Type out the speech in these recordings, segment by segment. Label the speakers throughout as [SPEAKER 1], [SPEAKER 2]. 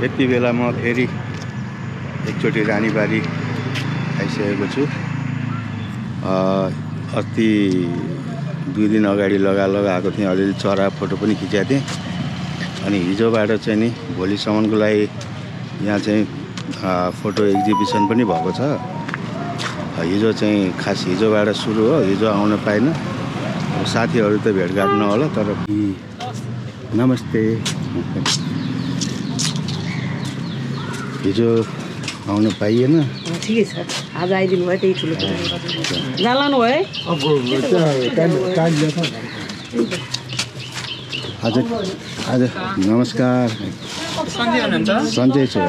[SPEAKER 1] यति बेला म फेरि एकचोटि रानीबारी आइसकेको छु। अस्ति 2 दिन अगाडि लगालग आएको थिएँ, अलिअलि चरा फोटो पनि खिचेको थिएँ। अनि हिजोबाट चाहिँ नि भोलिसम्मको लागि यहाँ चाहिँ फोटो एक्जिबिसन पनि भएको छ। हिजो चाहिँ खास हिजोबाट सुरु हो, हिजो आउन पाइनँ। साथीहरू त भेटघाट नहोला, तर नमस्ते। हिजो आउन पाइएन।
[SPEAKER 2] ठिकै छ, आज आइदिनु भयो, त्यही ठुलो कुरा। जालानु भयो है?
[SPEAKER 1] आज नमस्कार। सन्चै छु।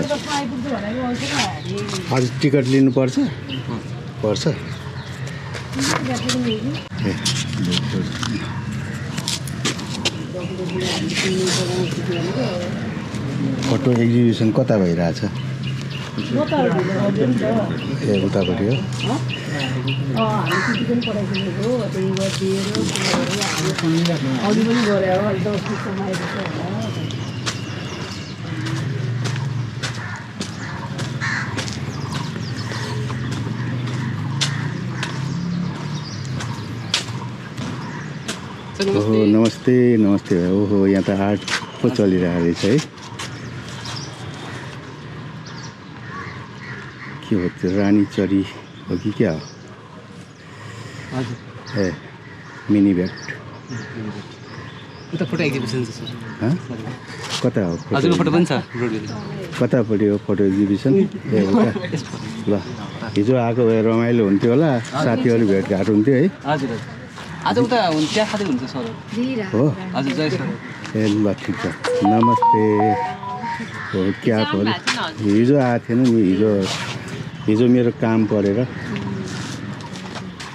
[SPEAKER 1] आज टिकट लिनुपर्छ? पर्छ। फोटो एक्जिबिसन कता भइरहेछ? ए उतापट्टि हो। ओहो नमस्ते नमस्ते। ओहो यहाँ त आर्ट पो चलिरहेको रहेछ है। के हो त्यो? रानी चरी हो कि क्या हो? ए मिनी ब्याट।
[SPEAKER 3] फोटो एक्जिबिसन छ।
[SPEAKER 1] कता हो?
[SPEAKER 3] हजुरको फोटो पनि छ।
[SPEAKER 1] कतापट्टि हो फोटो एक्जिबिसन? ए उता। ल हिजो आएको भए रमाइलो हुन्थ्यो होला, साथीहरू भेटघाट हुन्थ्यो है।
[SPEAKER 3] हजुर आज उता चिया खाँदै हुन्छ सर
[SPEAKER 1] हो।
[SPEAKER 3] हजुर जय सर।
[SPEAKER 1] ए ल ठिक छ। नमस्ते। हो क्या पऱ्यो? हिजो आएको थिएन नि। हिजो मेरो काम परेर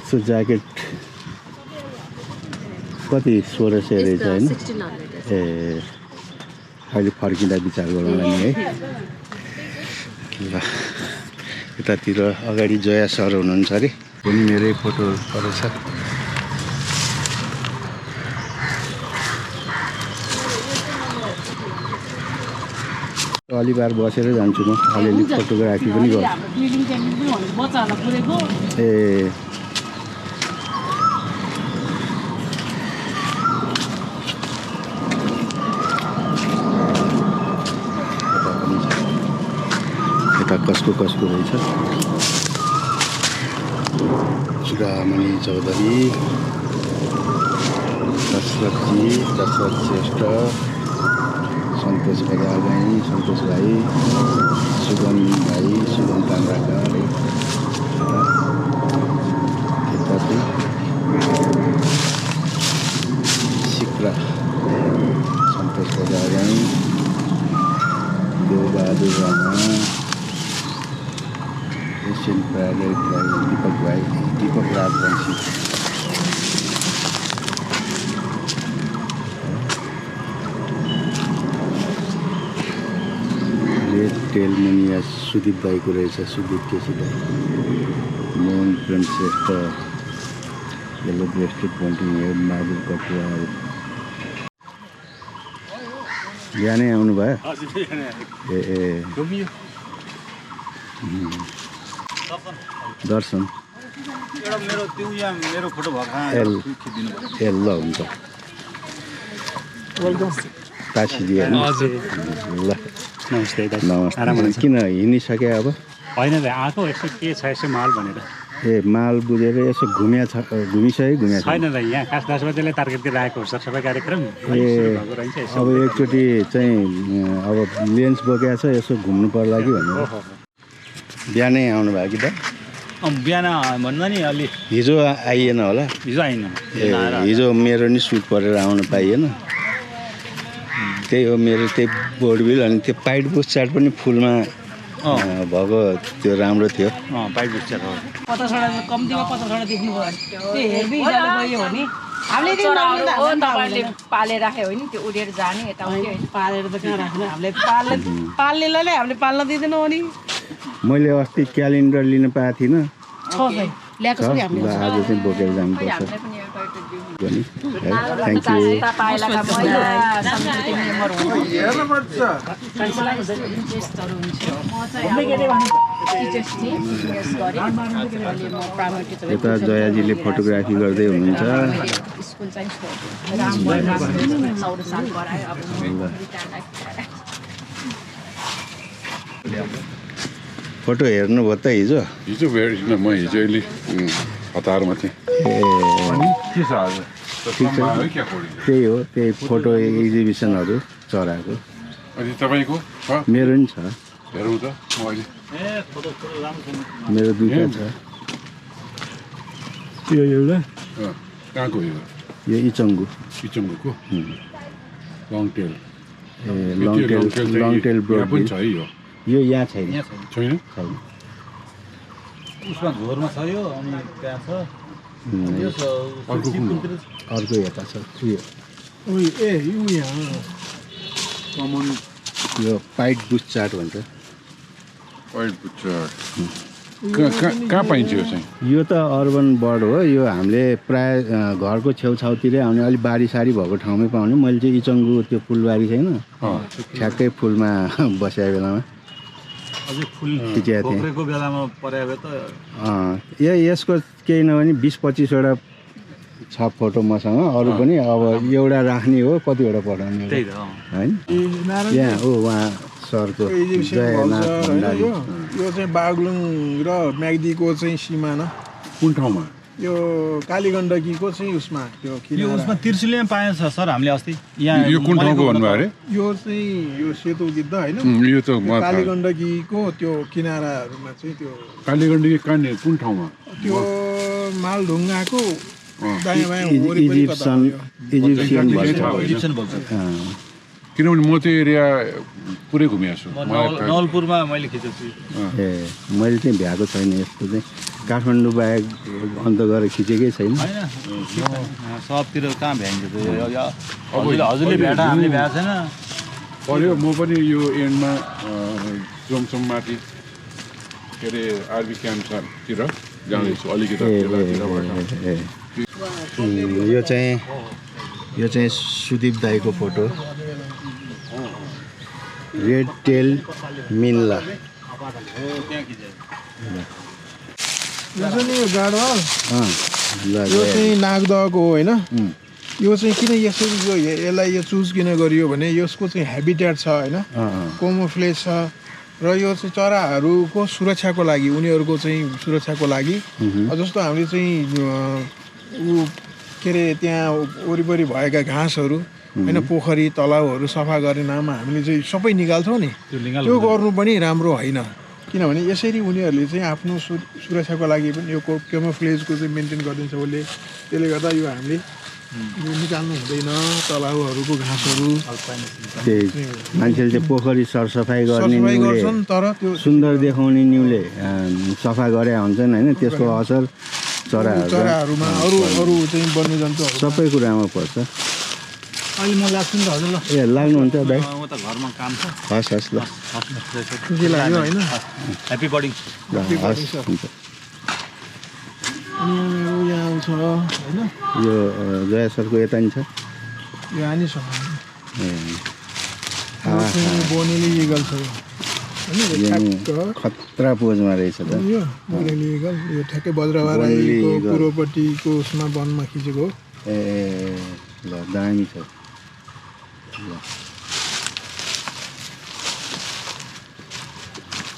[SPEAKER 1] सो ज्याकेट कति 1600 रहेछ होइन? ए अहिले फर्किँदा विचार गरौँला नि है। ल यतातिर अगाडि जया सर हुनुहुन्छ अरे, पनि मेरै फोटो परेछ। अलिबार बसेर जान्छु म, अलिअलि फोटोग्राफी पनि गर्छु। ए यता कसको रहेछ? चुडामणि चौधरी, दशरथ श्रेष्ठ, सन्तोष बजागाई, सन्तोष भाइ, सुगम भाइ, सुगम ताम्राकार, यता चाहिँ सिक्रा सन्तोष बजागाई, देवबहादुर राणा, एसियन प्राइवेट भाइ, दीपक राजवंशी। टेल मुनिया सुदीप भाइको रहेछ, सुदीप केसी भाइ। Mohan Prem Shrestha, yellow breasted bunting हेड, माधुर कटुवाल। बिहानै आउनुभयो? ए दर्शन ए ल हुन्छ। तासिदियो ल।
[SPEAKER 4] नमस्ते
[SPEAKER 1] नमस्ते। किन हिँडिसके अब?
[SPEAKER 4] होइन भाइ आएको यसो के छ यसो माल भनेर।
[SPEAKER 1] ए माल बुझेर यसो घुमिसक्यो?
[SPEAKER 4] छैन भाइ, यहाँ खास 10 बजेलाई टार्गेटतिर आएको हो सबै कार्यक्रम।
[SPEAKER 1] ए अब एकचोटि चाहिँ अब लेन्स बोकेको छ, यसो घुम्नु पर्ला कि भनेर। बिहानै आउनु भयो कि त?
[SPEAKER 4] बिहान भन्दा नि अलि
[SPEAKER 1] हिजो आइएन होला?
[SPEAKER 4] हिजो आइन।
[SPEAKER 1] ए हिजो मेरो नि सुट परेर आउनु पाइएन। त्यही हो मेरो त्यही बोर्डबिल। अनि त्यो पाइट बुस चाट पनि फुलमा भएको त्यो राम्रो थियो।
[SPEAKER 4] पाइट बुस चाट हो।
[SPEAKER 2] 50वटा कम्तीमा 50वटा देख्नु भयो। त्यो हेर्दै हिसाबले गयो भने हामीले
[SPEAKER 5] तपाईँले पालेर राख्यो होइन, त्यो उडेर जाने यताउति
[SPEAKER 2] पालेर त कहाँ राख्नु? हामीले पाल्नेलाई नै हामीले पाल्न दिँदैनौँ। अनि
[SPEAKER 1] मैले अस्ति क्यालेन्डर लिन पाएको थिइनँ।
[SPEAKER 2] ल्याएको छ नि हामीले।
[SPEAKER 1] आज चाहिँ बोकेर जानुपर्छ।
[SPEAKER 5] हामीलाई पनि एउटा दिउँ।
[SPEAKER 1] थ्याङ्क यू
[SPEAKER 5] तपाईँलाई महिला समिति मेम्बर हुनु टिचर्स थिएँ यस गरेँ अहिले म प्राइमेरी टिचर
[SPEAKER 1] यता जयाजीले फोटोग्राफी गर्दै हुनुहुन्छ
[SPEAKER 5] स्कुल चाहिँ छोड्यो 14 साल पढायो अब
[SPEAKER 1] फोटो हेर्नुभयो त हिजो
[SPEAKER 6] हिजो भेटिनँ म हिजो अहिले हतारमा थिएँ के छ आज
[SPEAKER 1] त्यही हो त्यही फोटो एक्जिबिसनहरू चराको
[SPEAKER 6] अनि तपाईँको
[SPEAKER 1] मेरो नि छ
[SPEAKER 6] हेरौँ त म अहिले
[SPEAKER 1] मेरो दुईटा छ यो एउटा
[SPEAKER 6] कहाँको
[SPEAKER 1] यो इचङ्गु
[SPEAKER 6] किचनको लङ टेल
[SPEAKER 1] ए लङ टेल ब्रोड
[SPEAKER 6] पनि छ है
[SPEAKER 1] यो यहाँ छैन
[SPEAKER 6] छैन
[SPEAKER 3] उसमा घोरमा छ यो अनि त्यहाँ छ
[SPEAKER 1] अर्को यता छ यो पाइट बुस चाट भन्छ
[SPEAKER 6] वाइट बुच्चर कहाँ पाइन्छ यो चाहिँ
[SPEAKER 1] यो त अर्बन बर्ड हो यो हामीले प्राय घरको छेउछाउतिरै आउने अलिक बारीसारी भएको ठाउँमै पाउने मैले चाहिँ इचङ्गु त्यो फुलबारी छैन ठ्याक्कै फुलमा बसेको बेलामा खिचेको थिएँ
[SPEAKER 3] बेलामा पर्या भए त
[SPEAKER 1] यसको केही नभने 20-25वटा छ फोटो मसँग अरू पनि अब एउटा राख्ने हो कतिवटा पठाउने हो होइन यहाँ हो उहाँ सरको जयनाथ भण्डारी
[SPEAKER 7] यो चाहिँ बागलुङ र म्याग्दीको चाहिँ सिमाना
[SPEAKER 6] कुन ठाउँमा
[SPEAKER 7] यो कालीगण्डकीको चाहिँ उसमा त्यो
[SPEAKER 3] उसमा त्रिशुलीमा पाएछ सर हामीले अस्ति
[SPEAKER 6] यो कुन ठाउँको भन्नुभयो अरे
[SPEAKER 7] यो चाहिँ यो सेतो गिद्ध होइन
[SPEAKER 6] यो त
[SPEAKER 7] कालीगण्डकीको त्यो किनाराहरूमा चाहिँ त्यो
[SPEAKER 6] कालीगण्डकी कहाँनिर कुन ठाउँमा
[SPEAKER 7] त्यो मालढुङ्गाको दायाँ बायाँ
[SPEAKER 1] इजिप्सियन भन्छ
[SPEAKER 6] किनभने म त्यो एरिया पुरै घुमेको छु
[SPEAKER 3] नवलपुरमा मैले खिचेको छु
[SPEAKER 1] ए मैले चाहिँ भ्याएको छैन यस्तो चाहिँ काठमाडौँ बाहेक अन्त गएर खिचेकै छैन
[SPEAKER 3] सबतिर कहाँ भ्याइन्छ हजुरले भ्याएर हामीले भ्याएको छैन
[SPEAKER 6] पर्यो म पनि यो एन्डमा जोमसोम माथि के अरे आर्मी क्याम्पतिर जाँदैछु अलिकति
[SPEAKER 1] यो चाहिँ सुदीप दाईको फोटो रेड टेल मिन्ला
[SPEAKER 7] यो चाहिँ यो गाडवाल यो चाहिँ नागदहको हो होइन यो चाहिँ किन यसरी यसलाई यो चुज किन गरियो भने यसको चाहिँ हेबिटेट छ होइन कोमोफ्लेज छ र यो चाहिँ चराहरूको सुरक्षाको लागि उनीहरूको चाहिँ सुरक्षाको लागि जस्तो हामीले चाहिँ के अरे त्यहाँ वरिपरि भएका घाँसहरू होइन पोखरी तलाउहरू सफा गर्ने नाममा हामीले चाहिँ सबै निकाल्छौँ नि त्यो गर्नु पनि राम्रो होइन किनभने यसरी उनीहरूले चाहिँ आफ्नो सुरक्षाको लागि पनि यो केमोफ्लेजको चाहिँ मेन्टेन गरिदिन्छ उसले त्यसले गर्दा यो हामीले यो निकाल्नु हुँदैन तलाउहरूको घाँसहरू
[SPEAKER 1] मान्छेले चाहिँ पोखरी सरसफाइ गर्ने
[SPEAKER 7] गर्छन् तर त्यो
[SPEAKER 1] सुन्दर देखाउने न्युले सफा गरे हुन्छन् होइन त्यसको असर
[SPEAKER 7] चराहरूमा अरू चाहिँ वन्यजन्तुहरू
[SPEAKER 1] सबै कुरामा पर्छ
[SPEAKER 7] अहिले म लाग्छु नि त हजुर ल
[SPEAKER 1] ए लाग्नुहुन्छ दाइ
[SPEAKER 3] म त घरमा काम छ
[SPEAKER 1] हस् हस् ल
[SPEAKER 7] खुसी लाग्यो होइन
[SPEAKER 3] ह्याप्पी बर्डिङ
[SPEAKER 1] हस् हुन्छ
[SPEAKER 7] अनि यहाँ आउँछ होइन
[SPEAKER 1] यो जया सरको यता नि छ
[SPEAKER 7] यो आनिसँग
[SPEAKER 1] ए
[SPEAKER 7] बोनेली इगल छ
[SPEAKER 1] खतरा पोजमा रहेछ त
[SPEAKER 7] यो बोनेली इगल यो ठ्याक्कै बज्रवाराईको पूर्वपट्टिको उसमा वनमा खिचेको हो
[SPEAKER 1] ए ल दामी छ ल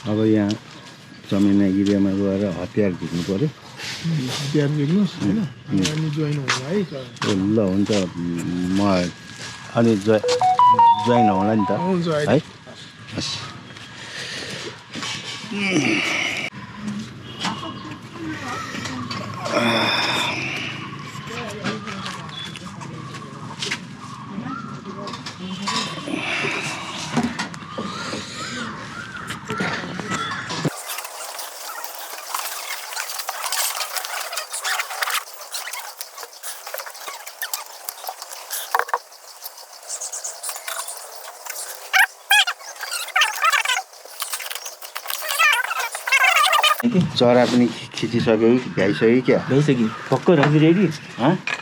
[SPEAKER 1] अब यहाँ चमेना गिरियामा गएर हतियार झिक्नु पऱ्यो
[SPEAKER 7] हतियार झिक्नुहोस् होइन अनि जोइन हुनु है
[SPEAKER 1] ल हुन्छ म अनि जोइन होला नि त
[SPEAKER 7] हुन्छ
[SPEAKER 1] है हस् चरा पनि खिचिसक्यो कि भ्याइसक्यो क्या
[SPEAKER 3] भइसक्यो भर्खर हजुर रेडी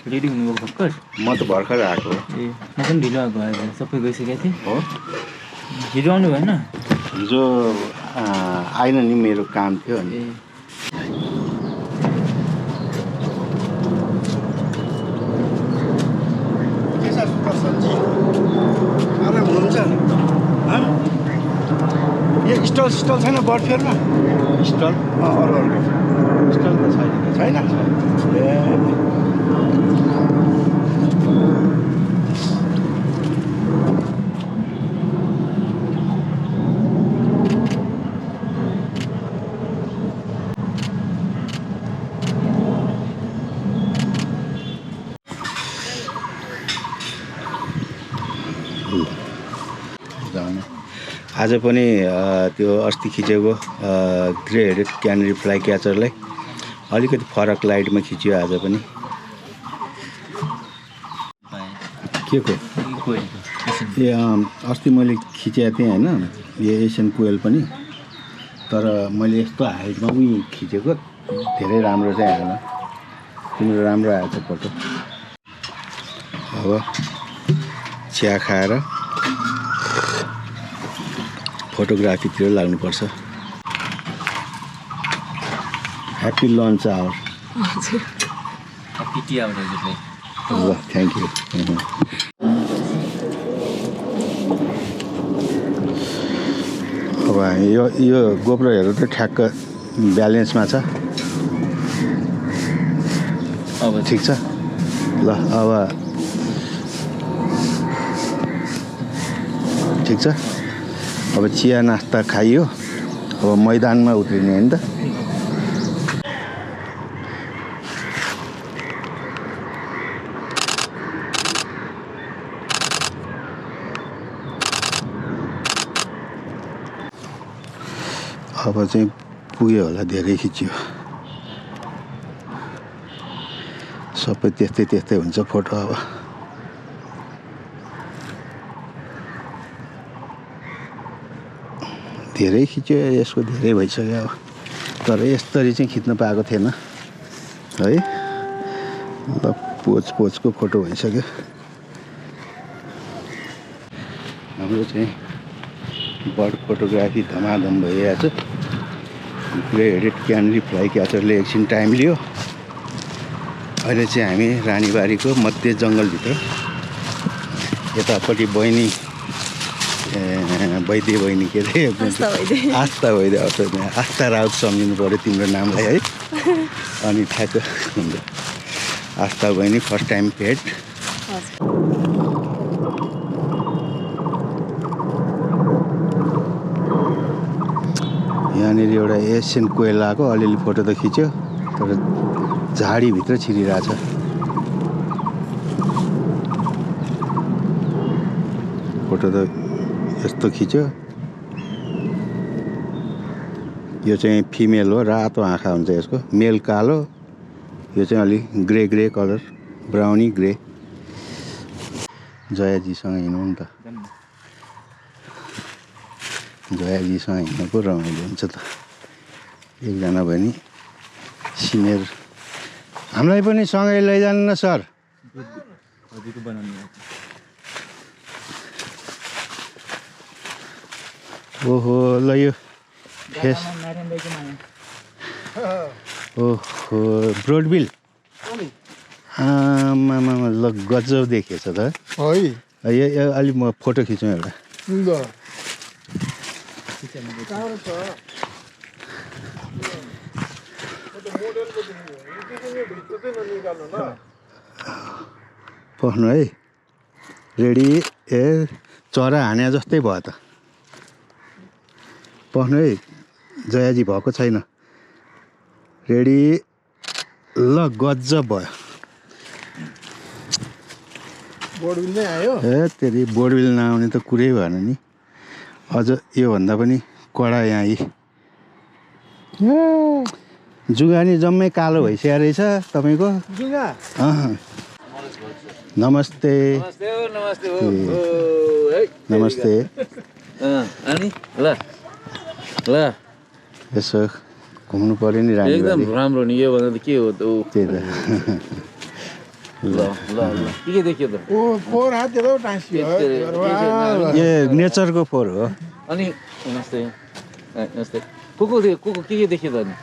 [SPEAKER 3] रेडी हुनुभयो भर्खर
[SPEAKER 1] म त भर्खर आएको
[SPEAKER 3] ए म पनि ढिलो आएको आएर सबै गइसकेको थिएँ
[SPEAKER 1] हो
[SPEAKER 3] हिजो आउनु भएन
[SPEAKER 1] हिजो आएन नि मेरो काम थियो अनि
[SPEAKER 3] ए
[SPEAKER 7] आराम हुनुहुन्छ यो स्टल छैन बर्फेरमा
[SPEAKER 1] स्टल
[SPEAKER 7] अरू
[SPEAKER 1] स्टल त छैन
[SPEAKER 7] छैन ए
[SPEAKER 1] आज पनि त्यो अस्ति खिचेको ग्रे हेडेड क्यानरी फ्लाइ क्याचरलाई अलिकति फरक लाइटमा खिच्यो आज पनि के को ए अस्ति मैले खिचेको थिएँ होइन यो एसियन कोयल पनि तर मैले यस्तो हाइटमा उही खिचेको धेरै राम्रो चाहिँ आएन तिम्रो राम्रो आएछ फोटो अब चिया खाएर फोटोग्राफीतिर लाग्नुपर्छ happy lunch hour
[SPEAKER 3] happy tea hour हजुरलाई
[SPEAKER 1] ल थ्याङ्क यू अब यो गोप्रोहरू त ठ्याक्क ब्यालेन्समा छ
[SPEAKER 3] अब
[SPEAKER 1] ठिक छ ल अब ठिक छ अब चिया नास्ता खाइयो अब मैदानमा उत्रिने होइन त अब चाहिँ पुग्यो होला धेरै खिच्यो सबै त्यस्तै हुन्छ फोटो अब धेरै खिच्यो यसको धेरै भइसक्यो अब तर यसरी चाहिँ खिच्न पाएको थिएन है ल पोजको फोटो भइसक्यो हाम्रो चाहिँ बर्ड फोटोग्राफी धमाधम भइरहेको छ ग्रे हेडेड क्यानरी फ्लाइ क्याचरले एकछिन टाइम लियो अहिले चाहिँ हामी रानीबारीको मध्य जङ्गलभित्र यतापट्टि बहिनी वैद्य बहिनी के अरे आस्था वैद्य आस्था राउत सम्झिनु पऱ्यो तिम्रो नामलाई है अनि ठ्याक्क हुन्छ आस्था बहिनी फर्स्ट टाइम भेट यहाँनिर एउटा एसियन कोयल आएको अलिअलि फोटो त खिच्यो तर झाडीभित्र छिरिरहेछ फोटो त यस्तो खिच्यो यो चाहिँ फिमेल हो रातो आँखा हुन्छ यसको मेल कालो यो चाहिँ अलिक ग्रे कलर ब्राउनी ग्रे जयाजीसँग हिँडौँ नि त जयाजीसँग हिँड्नु पो रमाइलो हुन्छ त एकजना भयो नि सिनियर हामीलाई पनि सँगै लैजानु न सर ओहो ल यो फेस ओहो ब्रोडबिल आमामा ल गजब देखेछ त
[SPEAKER 7] है
[SPEAKER 1] यो अलि म फोटो खिचौँ एउटा
[SPEAKER 7] ल
[SPEAKER 1] पख्नु है रेडी ए चरा हाने जस्तै भयो त पख्नु है जयाजी भएको छैन रेडी ल गजब भयो
[SPEAKER 7] बोर्डबिल नै आयो
[SPEAKER 1] ए तेरि बोर्डबिल नआउने त कुरै भएन नि अझ योभन्दा पनि कडा यहाँ जुगानी जम्मै कालो भइसकेको रहेछ तपाईँको नमस्ते नमस्ते
[SPEAKER 3] अनि ल ल
[SPEAKER 1] यसो घुम्नु पर्यो नि
[SPEAKER 3] एकदम
[SPEAKER 1] रानीबारी
[SPEAKER 3] राम्रो नि यो भन्दा त के हो त ऊ
[SPEAKER 1] त्यही त
[SPEAKER 3] ल ल ल के देखियो त
[SPEAKER 7] ओ फोहोर हात त्यो टाँसियो
[SPEAKER 1] यो नेचरको फोहोर हो
[SPEAKER 3] अनि नमस्ते नमस्ते को के देखियो त अनि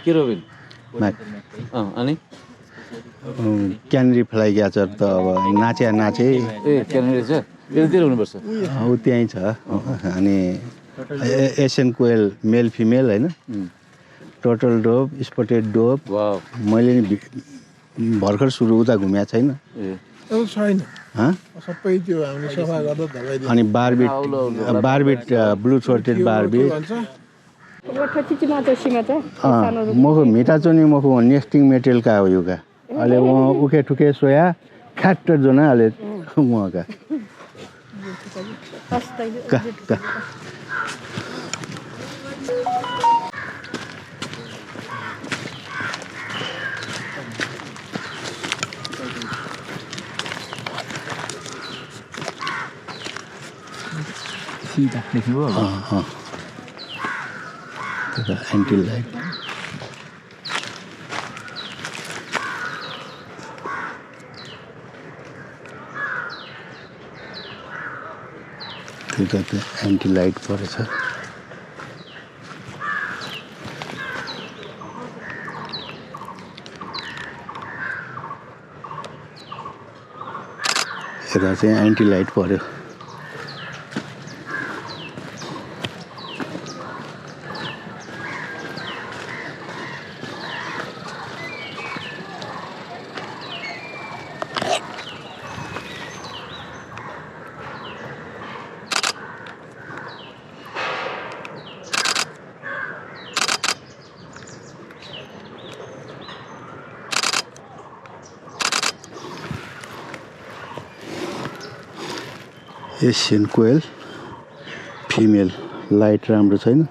[SPEAKER 3] के रोबिन अनि
[SPEAKER 1] क्यानरी फ्लाइ क्याचर त अब नाचे
[SPEAKER 3] ए क्यानेरी छ यतातिर हुनुपर्छ
[SPEAKER 1] ऊ त्यहीँ छ अनि एसियन कोयल मेल फिमेल होइन टोटल डोब स्पटेड डोब
[SPEAKER 3] वाउ
[SPEAKER 1] मैले नि भर्खर सुरु उता घुमेको छैन
[SPEAKER 3] ए
[SPEAKER 7] छैन
[SPEAKER 1] हँ
[SPEAKER 7] सबै त्यो हामीले सफा गर्दा दबाई
[SPEAKER 1] अनि बारबिट ब्लू थ्रोटेड बारबिट मखो मिठाचोनी मखो नेस्टिङ मेटेरियल का हो युगा अहिले वहाँ उखे ठुके सोया ख्याट जो न अहिले वहाँका का एन्टी लाइट त्यो त एन्टी लाइट परेछ यता चाहिँ एन्टी लाइट पर्यो एसियन कोयल फिमेल लाइट राम्रो छैन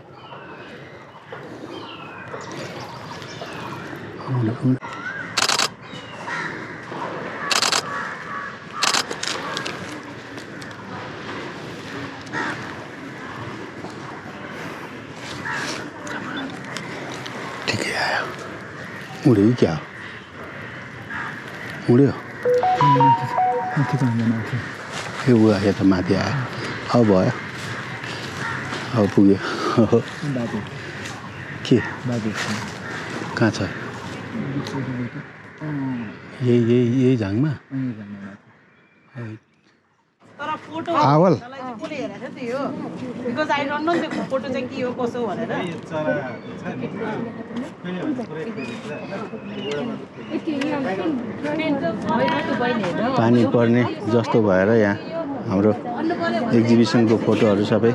[SPEAKER 1] ठिकै आयो उड्यो कि क्या उड्यो ए ऊ आयो त माथि आयो अब भयो अब पुग्यो के कहाँ छ यही झाङमा
[SPEAKER 2] तर फोटो
[SPEAKER 1] आवल
[SPEAKER 2] कसले हेरेको थियो बिकज आई डोन्ट नो त्यो फोटो चाहिँ के हो कसो भनेर
[SPEAKER 1] पानी पर्ने जस्तो भएर यहाँ हाम्रो एक्जिबिसनको फोटोहरू सबै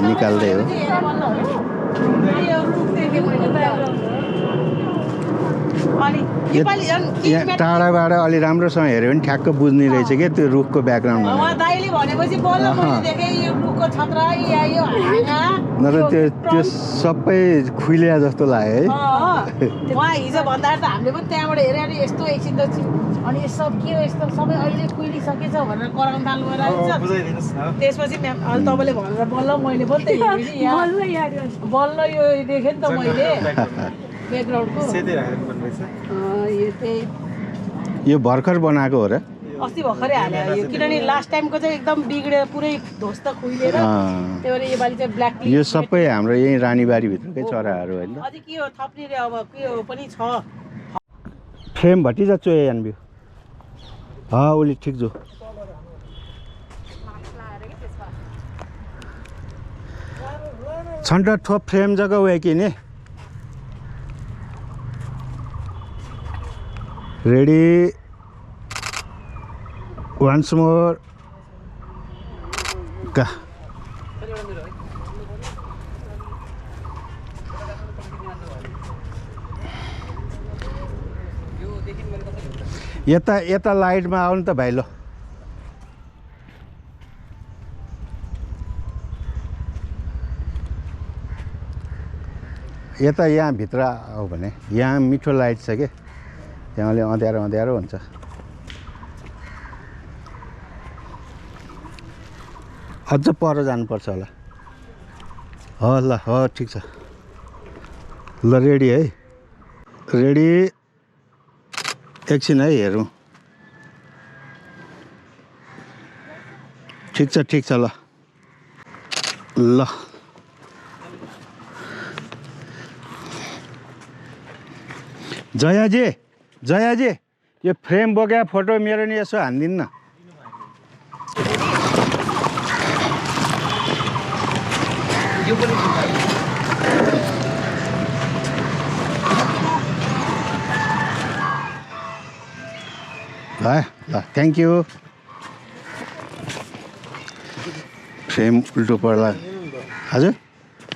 [SPEAKER 1] निकाल्दै हो यहाँ टाढाबाट अलि राम्रोसँग हेऱ्यो भने ठ्याक्क बुझ्ने रहेछ क्या त्यो रुखको ब्याकग्राउन्ड
[SPEAKER 2] दाइले भनेपछि बल्ल मैले देखेँ यो रुखको छत्र यो हाँगा
[SPEAKER 1] नत्र त्यो सबै खुइल्या जस्तो लाग्यो है
[SPEAKER 2] उहाँ हिजो भन्दा त हामीले पनि त्यहाँबाट हेऱ्यो अनि यस्तो एकछिन त अनि सब के हो यस्तो सबै अहिले कुहिलिसकेछ भनेर कराउन थाल्नु भइरहेको छ त्यसपछि म्याम अहिले तपाईँले भनेर बल्ल मैले पनि त्यही बल्ल यो देखेँ नि त मैले ब्याकग्राउन्डको
[SPEAKER 1] यो भर्खर बनाएको हो र
[SPEAKER 2] अस्ति भर्खरै हाल्यो यो किनभने लास्ट टाइमको चाहिँ एकदम बिग्रेर पुरै ध्वस्त खुइलेर त्यही भएर योपालि चाहिँ ब्ल्याक
[SPEAKER 1] यो सबै हाम्रो यही रानीबारीभित्रकै चराहरू होइन
[SPEAKER 2] अझै के हो थप्ने रे अब के हो पनि छ
[SPEAKER 1] फ्रेम भटिजा चोए यानबियो हाँ ओली ठिक जो छन्ट ठोप फ्रेम जगह हुए कि ने रेडी once more का यता लाइटमा आउनु त भाइ ल यता यहाँ भित्र आऊ भने यहाँ मिठो लाइट छ के त्यहाँले अँध्यारो हुन्छ अझ पर जानुपर्छ होला ल हो ठिक छ ल रेडी है रेडी एकछिन है हेरौँ ठिक छ ल ल जयाजी यो फ्रेम बोकेको फोटो मेरो नि यसो हानिदिनु न ल थ्याङ्क यू फ्रेम उल्टो पर्ला हजुर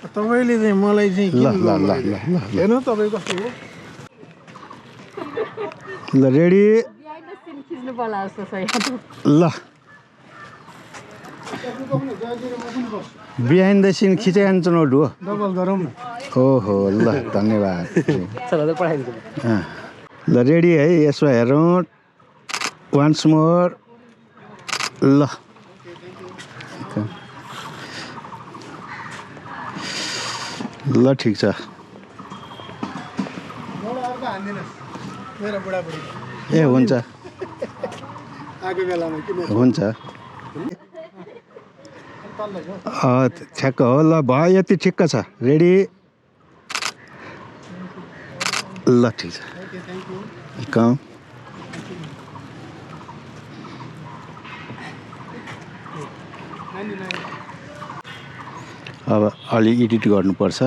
[SPEAKER 7] तपाईँले चाहिँ मलाई चाहिँ
[SPEAKER 1] ल ल ल ल ल
[SPEAKER 7] हेर्नु तपाईँ कस्तो हो
[SPEAKER 1] ल रेडी
[SPEAKER 5] खिच्नु पर्ला जस्तो छ
[SPEAKER 1] ल बिहाइन्ड द सिन खिचाइहाल्नु चुनौट हो
[SPEAKER 7] डबल गरौँ न
[SPEAKER 1] ओहो ल धन्यवाद ल रेडी है यसो हेरौँ वान्स मोर ल ल ठिक छ
[SPEAKER 7] मेरो बुढाबुढी
[SPEAKER 1] ए हुन्छ
[SPEAKER 7] आएको बेलामा किन
[SPEAKER 1] हुन्छ ठ्याक्क हो ल भयो यति ठिक्क छ रेडी ल ठिक छ वेलकम अब अलि एडिट गर्नुपर्छ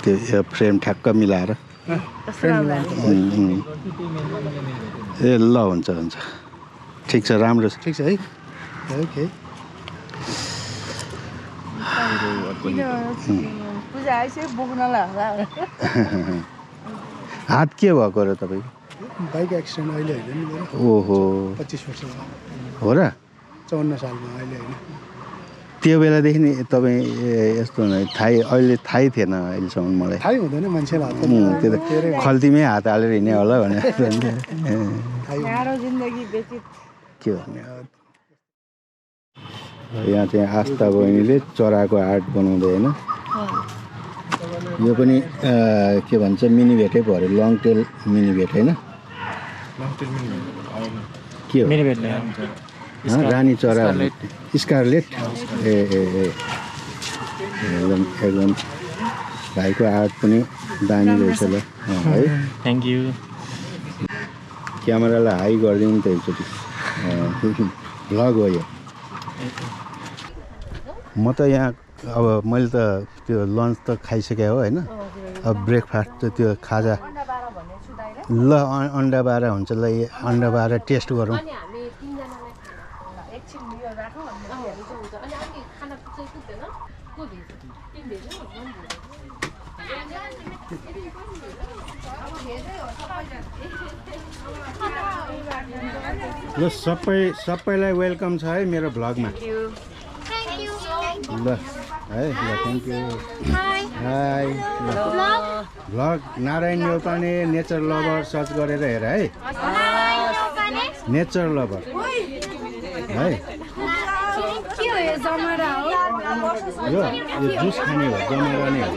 [SPEAKER 1] त्यो फ्रेम ठ्याक्क मिलाएर ए ल हुन्छ ठिक छ राम्रो छ
[SPEAKER 7] ठिक छ है ओके
[SPEAKER 2] पूजा आइसक्यो बोक्नलाई होला
[SPEAKER 1] हात के भएको र तपाईँको
[SPEAKER 7] बाइक एक्सिडेन्ट अहिले होइन नि मेरो
[SPEAKER 1] ओहो
[SPEAKER 7] 25 वर्ष
[SPEAKER 1] हो र
[SPEAKER 7] 54 सालमा अहिले होइन
[SPEAKER 1] त्यो बेलादेखि नि तपाईँ यस्तो अहिले थाहै थिएन अहिलेसम्म मलाई
[SPEAKER 7] थाहै हुँदैन मान्छेलाई हात
[SPEAKER 1] त्यो त खल्तीमै हात हालेर हिँड्ने होला भनेर
[SPEAKER 2] गाह्रो जिन्दगी व्यतीत
[SPEAKER 1] के भन्ने यहाँ चाहिँ आस्था बहिनीले चराको आर्ट बनाउँदै होइन यो पनि के भन्छ मिनी भेटै पऱ्यो लङ टेल मिनी भेट होइन के हो रानी चरा स्कारलेट ए एकदम भाइको आर्ट पनि दामी रहेछ ल है
[SPEAKER 4] थ्याङ्क यू
[SPEAKER 1] क्यामेरालाई हाई गरिदिउँ त एकचोटि भ्लग हो यो म त यहाँ अब मैले त त्यो लन्च त खाइसकेँ हो होइन अब ब्रेकफास्ट त त्यो खाजा ल अन्डा बाह्र हुन्छ ल अन्डा बाह्र टेस्ट गरौँ ल सबैलाई वेलकम छ है मेरो भ्लगमा ल है ल thank you high vlog Narayan Neupane nature lover search गरेर हेर है नेचर लभर है यो जुस खाने हो जमरा नै हो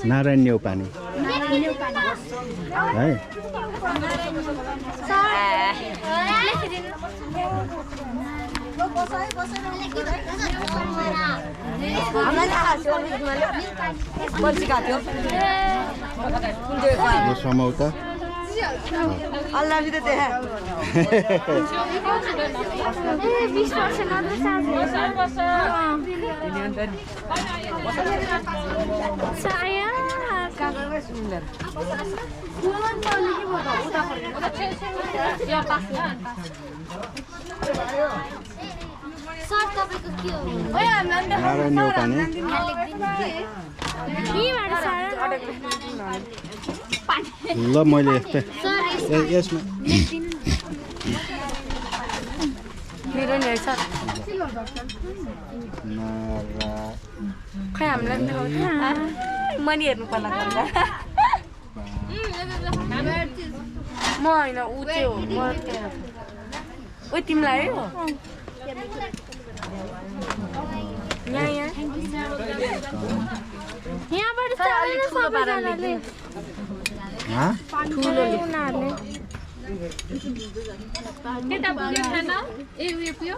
[SPEAKER 1] नारायण नेउपाने है यो समौता नारायण नेउपाने ल मैले यस्तै यसमा
[SPEAKER 5] मेरो नि सर खै हामीलाई मैले हेर्नु पर्ला म
[SPEAKER 8] होइन ऊ चाहिँ हो म ओ तिमीलाई हो
[SPEAKER 9] यहाँबाट चढेर सबैजनाले उनीहरूले
[SPEAKER 5] त्यता पुग्यो खाना ए उयो पुग्यो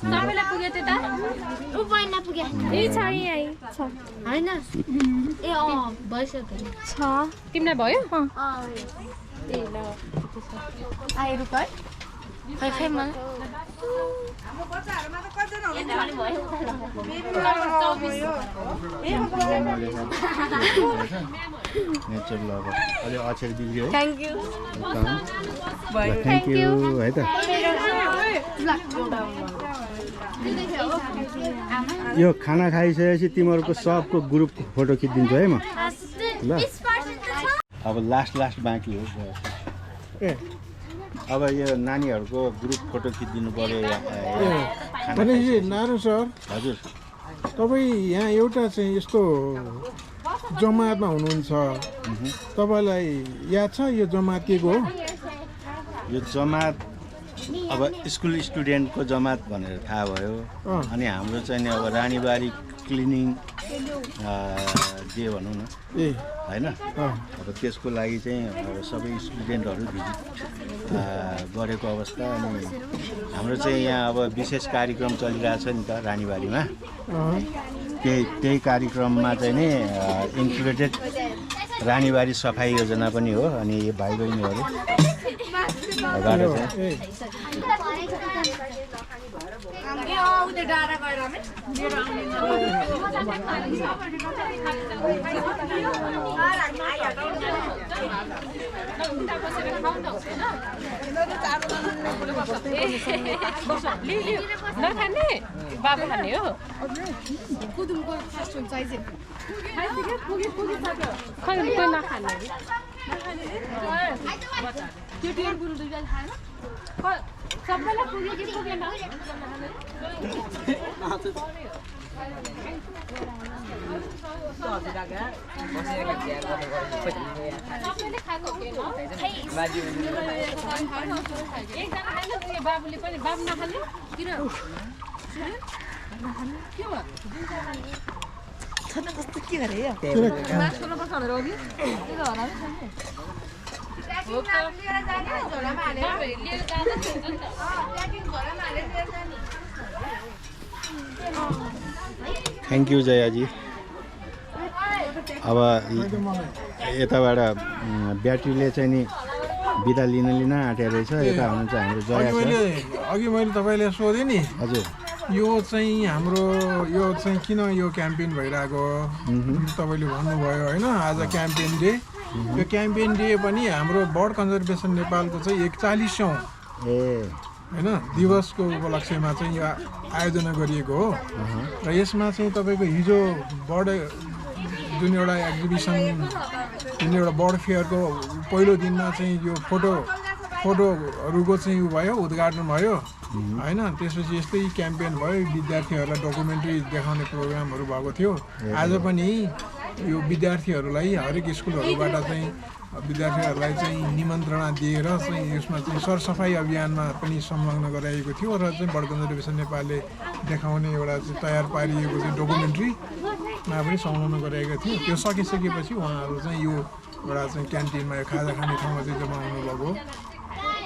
[SPEAKER 5] सबैलाई पुग्यो त्यता
[SPEAKER 9] ऊ पहिला पुगे ए छ यही छ हैन ए भइसक्यो छ
[SPEAKER 5] तिमीलाई भयो
[SPEAKER 9] ए ल आइ रुकै खै मलाई
[SPEAKER 1] नेचर लभर अलि अक्षर बिग्रियो है
[SPEAKER 8] थ्याङ्क यू
[SPEAKER 1] थ्याङ्क यू है त यो खाना खाइसकेपछि तिमीहरूको सबको ग्रुप फोटो खिचिदिन्छु है म ल अब लास्ट बाँकी हो
[SPEAKER 7] ए
[SPEAKER 1] अब यो नानीहरूको ग्रुप फोटो खिचिदिनु पर्यो
[SPEAKER 7] भनेपछि नारायण सर
[SPEAKER 1] हजुर
[SPEAKER 7] तपाईँ यहाँ एउटा चाहिँ यस्तो जमातमा हुनुहुन्छ तपाईँलाई याद छ यो जमात के को हो
[SPEAKER 1] यो जमात अब स्कुल स्टुडेन्टको जमात भनेर थाहा भयो अनि हाम्रो चाहिँ नि अब रानीबारी क्लिनिङ जे भनौँ न होइन अब त्यसको लागि चाहिँ अब सबै स्टुडेन्टहरू भिजिट गरेको अवस्था अनि हाम्रो चाहिँ यहाँ अब विशेष कार्यक्रम चलिरहेछ नि त रानीबारीमा त्यही कार्यक्रममा चाहिँ नि इन्क्लुडेड रानीबारी सफाइ योजना पनि हो अनि यो भाइ बहिनीहरू
[SPEAKER 5] नखाने बाबा खाने हो खै कोही नखाने सबैलाई पुग्यो कि पुगेन बाबुले पनि बाबु नखाने किन
[SPEAKER 2] के गरे
[SPEAKER 1] थ्याङ्क यू जयाजी अब यताबाट ब्याट्रीले चाहिँ नि बिदा लिन आँटेको रहेछ यता हुनुहुन्छ हाम्रो जया
[SPEAKER 7] अघि मैले तपाईँले सोधेँ नि
[SPEAKER 1] हजुर
[SPEAKER 7] यो चाहिँ हाम्रो यो चाहिँ किन यो क्याम्पेन भइरहेको तपाईँले भन्नुभयो होइन आज क्याम्पेन डे यो क्याम्पेन डे पनि हाम्रो बर्ड कन्जर्भेसन नेपालको चाहिँ 41औँ होइन दिवसको उपलक्ष्यमा चाहिँ यो आयोजना गरिएको हो र यसमा चाहिँ तपाईँको हिजो बर्ड जुन एउटा एक्जिबिसन जुन एउटा बर्ड फेयरको पहिलो दिनमा चाहिँ यो फोटोहरूको चाहिँ भयो उद्घाटन भयो होइन त्यसपछि यस्तै क्याम्पेन भयो विद्यार्थीहरूलाई डकुमेन्ट्री देखाउने प्रोग्रामहरू भएको थियो आज पनि यो विद्यार्थीहरूलाई हरेक स्कुलहरूबाट चाहिँ विद्यार्थीहरूलाई चाहिँ निमन्त्रणा दिएर चाहिँ यसमा चाहिँ सरसफाइ अभियानमा पनि संलग्न गराइएको थियो र चाहिँ बर्ड कन्जर्भेसन नेपालले देखाउने एउटा चाहिँ तयार पारिएको चाहिँ डकुमेन्ट्रीमा पनि संलग्न गराएको थियो त्यो सकिसकेपछि उहाँहरू चाहिँ यो एउटा चाहिँ क्यान्टिनमा यो खाजा खाने ठाउँमा चाहिँ जम्मा हुनुभएको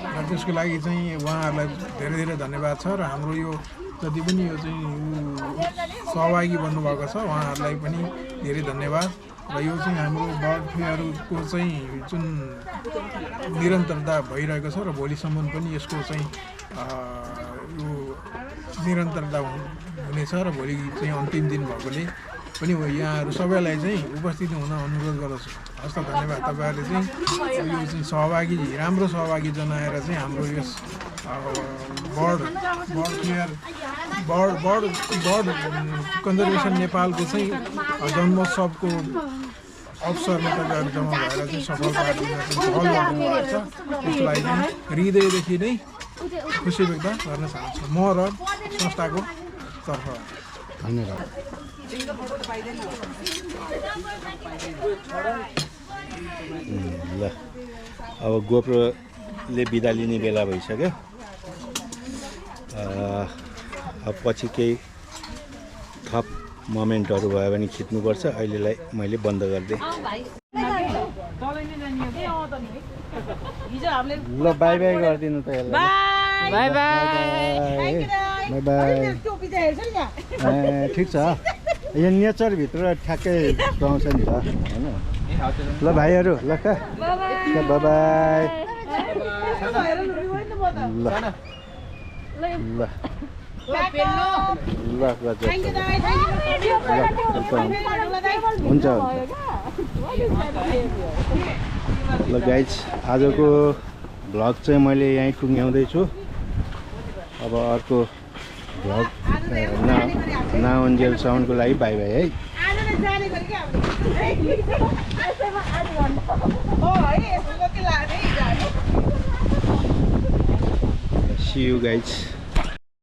[SPEAKER 7] र त्यसको लागि चाहिँ उहाँहरूलाई धेरै धेरै धन्यवाद छ र हाम्रो यो जति पनि यो चाहिँ सहभागी बन्नुभएको छ उहाँहरूलाई पनि धेरै धन्यवाद र यो चाहिँ हाम्रो बर्ड फेयरको चाहिँ जुन निरन्तरता भइरहेको छ र भोलिसम्म पनि यसको चाहिँ यो निरन्तरता हुनेछ र भोलि चाहिँ अन्तिम दिन भएकोले पनि यहाँहरू सबैलाई चाहिँ उपस्थित हुन अनुरोध गर्दछु। हस् त धन्यवाद। तपाईँहरूले चाहिँ यो चाहिँ राम्रो सहभागी जनाएर चाहिँ हाम्रो यस बर्ड कन्जर्भेसन नेपालको चाहिँ जन्मोत्सवको अवसरमा तपाईँहरू जम्मा भएर चाहिँ सफलता दिन पहल गर्नुभएको छ। त्यसको लागि चाहिँ हृदयदेखि नै खुसी व्यक्त गर्न चाहन्छु म र संस्थाको तर्फबाट।
[SPEAKER 1] धन्यवाद। ल अब गोप्रो ले बिदा लिने बेला भइसक्यो अब पछि केही थप मोमेन्टहरू भयो भने खिच्नुपर्छ अहिलेलाई मैले बन्द गरिदिएँ ल बाई बाई गरिदिनु त यसलाई
[SPEAKER 2] बाई बाई
[SPEAKER 1] बाई बाई ठिक छ यो नेचरभित्र ठ्याक्कै पाउँछ नि त होइन ल भाइहरू ल बाई बाई ल ल ल हुन्छ ल गाइज आजको भ्लग चाहिँ मैले यहीँ टुङ्ग्याउँदैछु अब अर्को भ्लग नआउन्जेलसम्मको लागि बाई बाई है See you guys.